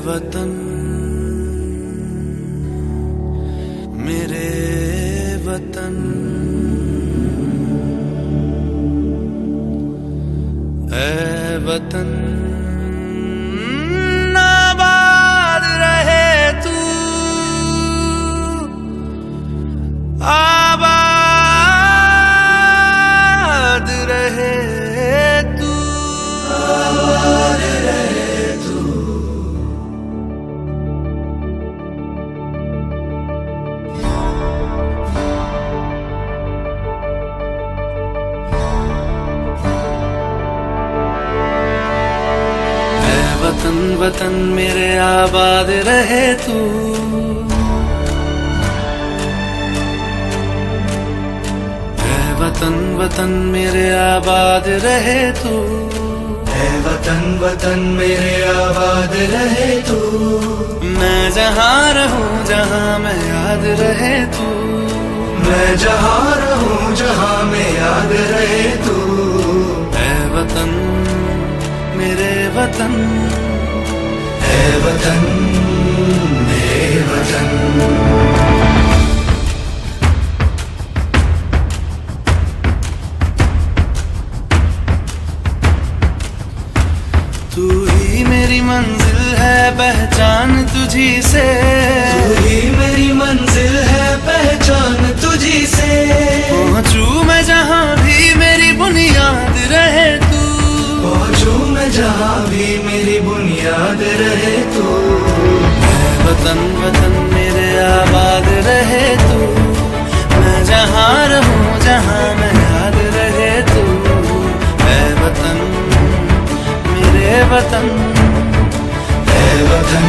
वतन मेरे वतन, ऐ वतन आबाद रहे तू, आबाद रहे तू, आबाद रहे तू। वतन वतन मेरे आबाद रहे तू, ऐ वतन वतन मेरे आबाद रहे तू, ऐ वतन वतन मेरे आबाद रहे तू। मैं जहाँ रहूं जहाँ मैं याद रहे तू, मैं जहाँ रहूं जहाँ मैं याद रहे तू। ऐ वतन मेरे वतन, ऐ वतन मेरे वतन। तू ही मेरी मंजिल है पहचान तुझी से, तू ही मेरी मंजिल है पहचान तुझी से। पहुँचूं मैं जहाँ भी मेरी बुनियाद रहे तू, पहुँचूं मैं जहाँ भी मेरी बुनियाद रहे तू। ऐ वतन वतन मेरे आबाद रहे तू, मैं जहाँ रहूं जहाँ मैं याद रहे तू। ऐ वतन मेरे वतन, ऐ वतन